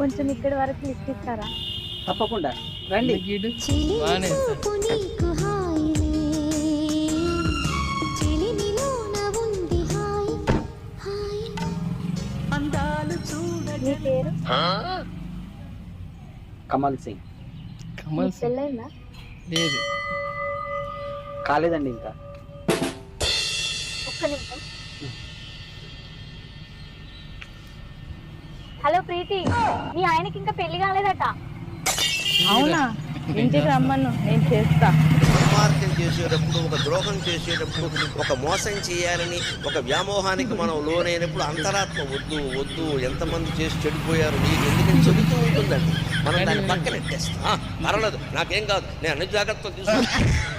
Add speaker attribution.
Speaker 1: కొంచెం ఇక్కడి వరకు లిఫ్ట్ ఇస్తారా?
Speaker 2: తప్పకుండా రండి.
Speaker 3: గీడు బాగానే ఇస్తాడు.
Speaker 1: మీ పేరు?
Speaker 2: కమల్ సింగ్.
Speaker 3: కమల్
Speaker 1: మీకు పెళ్ళైందా?
Speaker 3: లేదు.
Speaker 2: కాలేదండి ఇంకా.
Speaker 1: ఒక్క నిమిషం. హలో ప్రీతి, మీ ఆయనకి ఇంకా పెళ్లి కాలేదట.
Speaker 4: అవునా? ఇంటికి రమ్మను, నేను చేస్తా.
Speaker 5: దుర్మార్గం చేసేటప్పుడు, ఒక ద్రోహం చేసేటప్పుడు, ఒక మోసం చేయాలని ఒక వ్యామోహానికి మనం లోనైనప్పుడు అంతరాత్మ వద్దు వద్దు ఎంతమంది చేసి చెడిపోయారు నీకు ఎందుకని చెబుతూ ఉంటుందండి. మనం దాన్ని పక్కనెట్టేస్తాం. పర్వాలేదు, నాకేం కాదు, నేను అన్ని జాగ్రత్తలు తీసుకుంటాను.